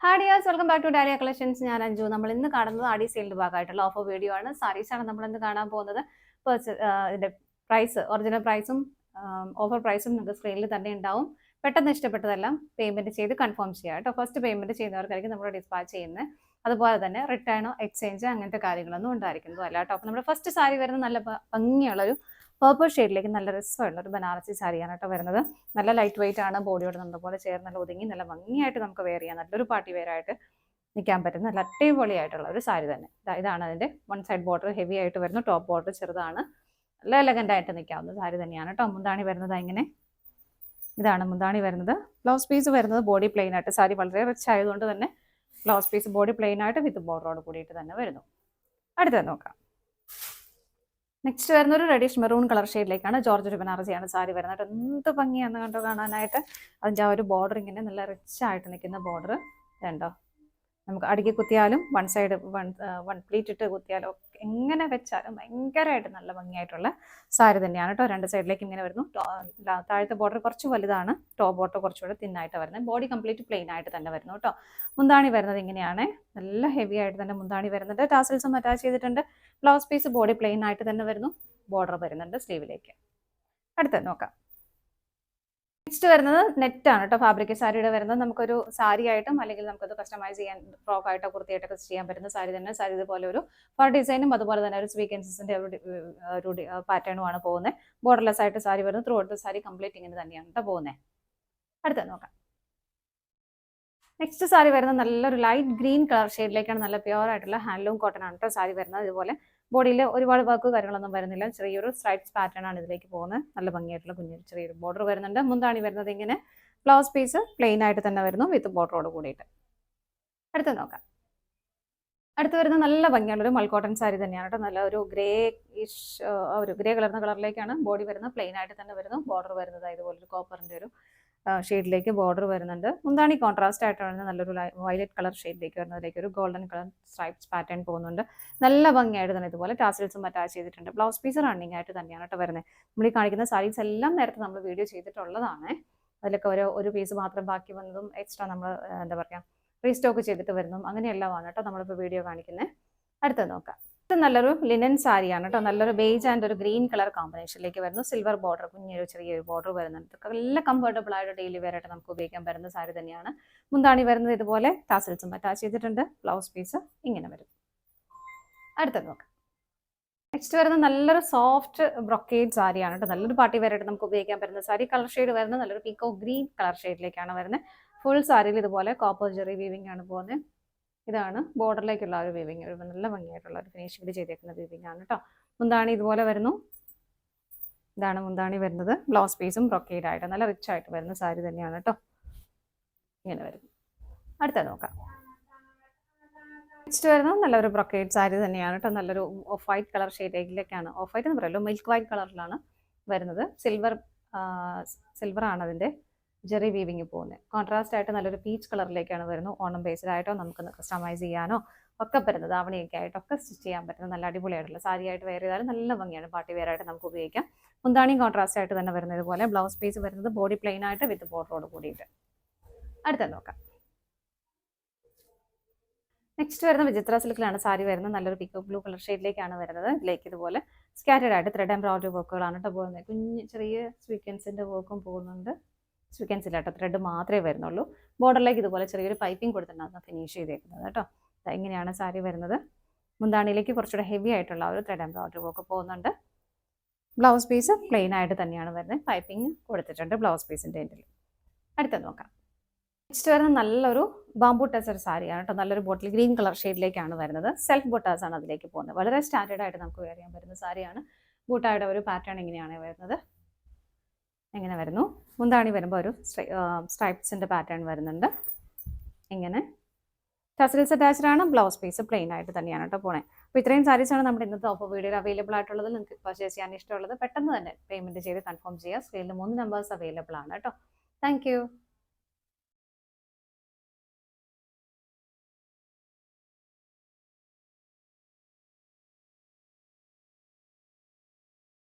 Hi dears, welcome back to Dalia collections. ഞാൻ അഞ്ജു. നമ്മൾ ഇന്ന് കാണുന്നത് ആടി സെയിലിന്റെ ഭാഗമായിട്ടുള്ള ഓഫർ വീഡിയോ ആണ്. സാരീസ് ആണ് നമ്മൾ ഇന്ന് കാണാൻ പോകുന്നത്. ഇതിന്റെ പ്രൈസ്, ഒറിജിനൽ പ്രൈസും ഓഫർ പ്രൈസും നിങ്ങൾക്ക് സ്ക്രീനിൽ തന്നെ ഉണ്ടാവും. പെട്ടെന്ന് ഇഷ്ടപ്പെട്ടതെല്ലാം പേയ്മെന്റ് ചെയ്ത് കൺഫേം ചെയ്യാം കേട്ടോ. ഫസ്റ്റ് പേയ്മെന്റ് ചെയ്യുന്നവർക്കായിരിക്കും നമ്മൾ ഡിസ്പാച്ച് ചെയ്യുന്നത്. അതുപോലെ തന്നെ റിട്ടേണോ എക്സ്ചേഞ്ച് അങ്ങനത്തെ കാര്യങ്ങളൊന്നും ഉണ്ടായിരിക്കുന്നത് അല്ല കേട്ടോ. അപ്പോൾ നമ്മുടെ ഫസ്റ്റ് സാരി വരുന്നത് നല്ല ഭംഗിയുള്ളൊരു പേർപ്പിൾ ഷെയ്ഡിലേക്ക് നല്ല രസമുള്ള ഒരു ബനാറസി സാരിയാണ് കേട്ടോ വരുന്നത്. നല്ല ലൈറ്റ് വെയിറ്റ് ആണ്, ബോഡിയോട് നല്ലപോലെ ചേർന്ന് നല്ല ഒതുങ്ങി നല്ല ഭംഗിയായിട്ട് നമുക്ക് വെയർ ചെയ്യാം. നല്ലൊരു പാർട്ടി വെയർ ആയിട്ട് നിൽക്കാൻ പറ്റുന്ന നല്ല അടിപൊളിയായിട്ടുള്ള ഒരു സാരി തന്നെ. ഇതാണ് അതിന്റെ വൺ സൈഡ് ബോർഡർ ഹെവി ആയിട്ട് വരുന്നു, ടോപ്പ് ബോർഡർ ചെറുതാണ്, നല്ല എലഗന്റ് ആയിട്ട് നിൽക്കാവുന്ന സാരി തന്നെയാണ് കേട്ടോ. മുന്താണി വരുന്നത് ഇങ്ങനെ, ഇതാണ് മുന്താണി വരുന്നത്. ബ്ലൗസ് പീസ് വരുന്നത് ബോഡി പ്ലെയിൻ ആയിട്ട്, സാരി വളരെ റിച്ച് ആയതുകൊണ്ട് തന്നെ ബ്ലൗസ് പീസ് ബോഡി പ്ലെയിൻ ആയിട്ട് വിത്ത് ബോർഡറോട് കൂടിയിട്ട് തന്നെ വരുന്നു. അടുത്തത് നോക്കാം. നെക്സ്റ്റ് വരുന്ന ഒരു റെഡിഷ് മെറൂൺ കളർ ഷെയ്ഡിലേക്കാണ്. ജോർജറ്റ് ബനാറസിയാണ് സാരി വരുന്നത്. എന്ത് ഭംഗിയാണെന്ന് കണ്ടോ കാണാനായിട്ട്. അതിൻ്റെ ആ ഒരു ബോർഡർ ഇങ്ങനെ നല്ല റിച്ച് ആയിട്ട് നിൽക്കുന്ന ബോർഡർ കണ്ടോ. നമുക്ക് അടുക്കി കുത്തിയാലും വൺ സൈഡ് വൺ പ്ലീറ്റ് ഇട്ട് കുത്തിയാലും എങ്ങനെ വെച്ചാലും ഭയങ്കരമായിട്ട് നല്ല ഭംഗിയായിട്ടുള്ള സാരി തന്നെയാണ് കേട്ടോ. രണ്ട് സൈഡിലേക്ക് ഇങ്ങനെ വരുന്നു. താഴത്തെ ബോർഡർ കുറച്ച് വലുതാണ്, ടോപ്പ് ബോർഡർ കുറച്ചുകൂടെ തിന്നായിട്ട് വരുന്നത്. ബോഡി കംപ്ലീറ്റ് പ്ലെയിൻ ആയിട്ട് തന്നെ വരുന്നു കേട്ടോ. മുന്താണി വരുന്നത് ഇങ്ങനെയാണ്, നല്ല ഹെവി ആയിട്ട് തന്നെ മുന്താണി വരുന്നുണ്ട്. ടാസൽസും അറ്റാച്ച് ചെയ്തിട്ടുണ്ട്. ബ്ലൗസ് പീസ് ബോഡി പ്ലെയിൻ ആയിട്ട് തന്നെ വരുന്നു, ബോർഡർ വരുന്നുണ്ട് സ്ലീവിലേക്ക്. അടുത്തത് നോക്കാം. നെക്സ്റ്റ് വരുന്നത് നെറ്റാണ് കേട്ടോ. ഫാബ്രിക് സാരിയുടെ വരുന്നത് നമുക്കൊരു സാരി ആയിട്ടും അല്ലെങ്കിൽ നമുക്കത് കസ്റ്റമൈസ് ചെയ്യാൻ ഫ്രോക്ക് ആയിട്ടോ കുർത്തിയായിട്ടൊക്കെ ചെയ്യാൻ പറ്റുന്ന സാരി തന്നെ. സാരി ഇതുപോലെ ഒരു ഫർ ഡിസൈനും അതുപോലെ തന്നെ ഒരു സ്വീക്വൻസിന്റെ ഒരു പാറ്റേണുമാണ് പോകുന്നത്. ബോർഡർലെസ് ആയിട്ട് സാരി വരുന്നത്. ത്രൂ ഔട്ട് സാരി കംപ്ലീറ്റ് ഇങ്ങനെ തന്നെയാണ് കേട്ടോ പോകുന്നത്. അടുത്തത് നോക്കാം. നെക്സ്റ്റ് സാരി വരുന്നത് നല്ലൊരു ലൈറ്റ് ഗ്രീൻ കളർ ഷെയ്ഡിലേക്കാണ്. നല്ല പ്യുവർ ആയിട്ടുള്ള ഹാൻഡ്ലൂം കോട്ടൺ ആണ് കേട്ടോ സാരി വരുന്നത്. ഇതുപോലെ ബോഡിയിൽ ഒരുപാട് വർക്ക് കാര്യങ്ങളൊന്നും വരുന്നില്ല. ചെറിയൊരു സ്ട്രൈപ്സ് പാറ്റേൺ ആണ് ഇതിലേക്ക് പോകുന്നത്. നല്ല ഭംഗിയായിട്ടുള്ള കുഞ്ഞൊരു ചെറിയൊരു ബോർഡർ വരുന്നുണ്ട്. മുന്താണി വരുന്നത് ഇങ്ങനെ, ബ്ലൗസ് പീസ് പ്ലെയിൻ ആയിട്ട് തന്നെ വരുന്നു വിത്ത് ബോർഡറോട് കൂടിയിട്ട്. അടുത്ത് നോക്കാം. അടുത്ത് വരുന്നത് നല്ല ഭംഗിയുള്ളൊരു മൾക്കോട്ടൺ സാരി തന്നെയാണ് കേട്ടോ. നല്ല ഒരു ഗ്രേ ഇഷ് ഒരു ഗ്രേ കളർന്ന കളറിലേക്കാണ് ബോഡി വരുന്നത്. പ്ലെയിൻ ആയിട്ട് തന്നെ വരുന്നു. ബോർഡർ വരുന്നത് ഇതുപോലെ ഒരു കോപ്പറിന്റെ ഒരു ഷെയ്ഡിലേക്ക് ബോർഡർ വരുന്നുണ്ട്. മുന്താണി കോൺട്രാസ്റ്റ് ആയിട്ടാണ് നല്ലൊരു വയലറ്റ് കളർ ഷെയ്ഡിലേക്ക് വരുന്നതിലേക്ക് ഒരു ഗോൾഡൻ കളർ സ്ട്രൈപ്സ് പാറ്റേൺ പോകുന്നുണ്ട്. നല്ല ഭംഗിയായിട്ട് തന്നെ ഇതുപോലെ ടാസൽസും അറ്റാച്ച് ചെയ്തിട്ടുണ്ട്. ബ്ലൗസ് പീസ് റണ്ണിങ് ആയിട്ട് തന്നെയാണ് കേട്ടോ വരുന്നത്. നമ്മൾ ഈ കാണിക്കുന്ന സാരീസ് എല്ലാം നേരത്തെ നമ്മൾ വീഡിയോ ചെയ്തിട്ടുള്ളതാണ്. അതിലൊക്കെ ഒരു പീസ് മാത്രം ബാക്കി വന്നതും എക്സ്ട്രാ നമ്മൾ എന്താ പറയുക റീസ്റ്റോക്ക് ചെയ്തിട്ട് വരുന്നതും അങ്ങനെയെല്ലാമാണ് കേട്ടോ നമ്മളിപ്പോൾ വീഡിയോ കാണിക്കുന്നത്. അടുത്തത് നോക്കാം. ഇത് നല്ലൊരു ലിനൻ സാരിയാണ് കേട്ടോ. നല്ലൊരു ബേജ് ആൻഡ് ഒരു ഗ്രീൻ കളർ കോമ്പിനേഷനിലേക്ക് വരുന്നു. സിൽവർ ബോർഡർ, കുഞ്ഞൊരു ചെറിയൊരു ബോർഡർ വരുന്നുണ്ട്. നല്ല കംഫർട്ടബിൾ ആയിട്ട് ഡെയിലി വെയർ ആയിട്ട് നമുക്ക് ഉപയോഗിക്കാൻ പറ്റുന്ന സാരി തന്നെയാണ്. മുന്താണി വരുന്നത് ഇതുപോലെ ടാസൽസും അറ്റാച്ച് ചെയ്തിട്ടുണ്ട്. ബ്ലൗസ് പീസ് ഇങ്ങനെ വരും. അടുത്തത് നോക്കാം. നെക്സ്റ്റ് വരുന്നത് നല്ലൊരു സോഫ്റ്റ് ബ്രൊക്കേഡ് സാരിയാണ് കേട്ടോ. നല്ലൊരു പാർട്ടി വെയർ ആയിട്ട് നമുക്ക് ഉപയോഗിക്കാൻ പറ്റുന്ന സാരി. കളർ ഷെയ്ഡ് വരുന്നത് നല്ലൊരു പീക്കോ ഗ്രീൻ കളർ ഷെയ്ഡിലേക്കാണ് വരുന്നത്. ഫുൾ സാരിയിൽ ഇതുപോലെ കോപ്പർ ജെറി വീവിംഗ് ആണ് പോകുന്നത്. ഇതാണ് ബോർഡറിലേക്കുള്ള ഒരു വീവിങ്, ഒരു നല്ല ഭംഗിയായിട്ടുള്ള ഒരു ഫിനിഷിംഗ് ചെയ്തേക്കുന്ന വീവിംഗ് ആണ് കേട്ടോ. മുന്താണി ഇതുപോലെ വരുന്നു. ഇതാണ് മുന്താണി വരുന്നത്. ബ്ലൗസ് പീസും ബ്രൊക്കേഡ് ആയിട്ട് നല്ല റിച്ച് ആയിട്ട് വരുന്ന സാരി തന്നെയാണ് കേട്ടോ. ഇങ്ങനെ വരുന്നു. അടുത്തത് നോക്കാം. നെക്സ്റ്റ് വരുന്നത് നല്ലൊരു ബ്രൊക്കേഡ് സാരി തന്നെയാണ് കേട്ടോ. നല്ലൊരു ഓഫ് വൈറ്റ് കളർ ഷെയ്ഡിലേക്കാണ്, ഓഫ് വൈറ്റ് എന്ന് പറയുമല്ലോ, മിൽക്ക് വൈറ്റ് കളറിലാണ് വരുന്നത്. സിൽവർ ആണ് അതിൻ്റെ ജെറി വീവിങ് പോകുന്നത്. കോൺട്രാസ്റ്റ് ആയിട്ട് നല്ലൊരു പീച്ച് കളറിലേക്കാണ് വരുന്നത്. ഓണം ബേസ്ഡ് ആയിട്ടോ നമുക്ക് കസ്റ്റമൈസ് ചെയ്യാനോ ഒക്കെ പറ്റുന്നത്, ധാവണിയൊക്കെ ആയിട്ടൊക്കെ സ്റ്റിച്ച് ചെയ്യാൻ പറ്റുന്ന നല്ല അടിപൊളിയായിട്ടുള്ള സാരി ആയിട്ട് വെയർ ചെയ്താലും നല്ല ഭംഗിയാണ്. പാർട്ടി വെയർ ആയിട്ട് നമുക്ക് ഉപയോഗിക്കാം. മുന്താണിയും കോൺട്രാസ്റ്റ് ആയിട്ട് തന്നെ വരുന്നത് ഇതുപോലെ. ബ്ലൗസ് പീസ് വരുന്നത് ബോഡി പ്ലെയിൻ ആയിട്ട് വിത്ത് ബോർഡറോട് കൂടിയിട്ട്. അടുത്തത് നോക്കാം. നെക്സ്റ്റ് വരുന്ന വിചിത്ര സിൽക്കിലാണ് സാരി വരുന്നത്. നല്ലൊരു പിക്കോ ബ്ലൂ കളർ ഷെയ്ഡിലേക്കാണ് വരുന്നത്. ഇതിലേക്ക് ഇതുപോലെ സ്കാറ്റേഡ് ആയിട്ട് ത്രെഡ് എംബ്രോയിഡറി വർക്കുകളാണ് കേട്ടോ പോകുന്നത്. കുഞ്ഞ് ചെറിയ സ്വീക്വൻസിൻ്റെ വർക്കും പോകുന്നുണ്ട്. സ്വീക്വൻസ് ഇല്ലാട്ടോ, ത്രെഡ് മാത്രമേ വരുന്നുള്ളൂ. ബോർഡറിലേക്ക് ഇതുപോലെ ചെറിയൊരു പൈപ്പിംഗ് കൊടുത്തിട്ടാണ് ഫിനിഷ് ചെയ്തേക്കുന്നത് കേട്ടോ. ഇങ്ങനെയാണ് സാരി വരുന്നത്. മുന്താണിയിലേക്ക് കുറച്ചുകൂടെ ഹെവി ആയിട്ടുള്ള ഒരു ത്രെഡ് എംബ്രോയിഡറി വർക്ക് പോകുന്നുണ്ട്. ബ്ലൗസ് പീസ് പ്ലെയിൻ ആയിട്ട് തന്നെയാണ് വരുന്നത്. പൈപ്പിംഗ് കൊടുത്തിട്ടുണ്ട് ബ്ലൗസ് പീസിൻ്റെ എൻഡിൽ. അടുത്തത് നോക്കാം. നെക്സ്റ്റ് വരുന്നത് നല്ലൊരു ബാംബു ടസർ സാരിയാണ് കേട്ടോ. നല്ലൊരു ബോട്ടിൽ ഗ്രീൻ കളർ ഷെയ്ഡിലേക്കാണ് വരുന്നത്. സെൽഫ് ബുട്ടാസ് ആണ് അതിലേക്ക് പോകുന്നത്. വളരെ സ്റ്റാൻഡേർഡ് ആയിട്ട് നമുക്ക് വെയർ ചെയ്യാൻ പറ്റുന്ന സാരിയാണ്. ബൂട്ടായുടെ ഒരു പാറ്റേൺ ഇങ്ങനെയാണ് വരുന്നത്. എങ്ങനെ വരുന്നു. മുന്താണി വരുമ്പോൾ ഒരു സ്ട്രൈപ്സിൻ്റെ പാറ്റേൺ വരുന്നുണ്ട്. ഇങ്ങനെ ടസൽസ് അറ്റാച്ച്ഡ് ആണ്. ബ്ലൗസ് പീസ് പ്ലെയിൻ ആയിട്ട് തന്നെയാണ് കേട്ടോ പോണേ. അപ്പോൾ ഇത്രയും സാരീസാണ് നമ്മുടെ ഇന്നത്തെ ഓഫർ വീഡിയോയിൽ അവൈലബിൾ ആയിട്ടുള്ളത്. നിങ്ങൾക്ക് പർച്ചേസ് ചെയ്യാൻ ഇഷ്ടമുള്ളത് പെട്ടെന്ന് തന്നെ പേയ്മെൻറ്റ് ചെയ്ത് കൺഫേം ചെയ്യുക. സ്ക്രീനിൽ 3 നമ്പേഴ്സ് അവൈലബിൾ ആണ് കേട്ടോ. താങ്ക്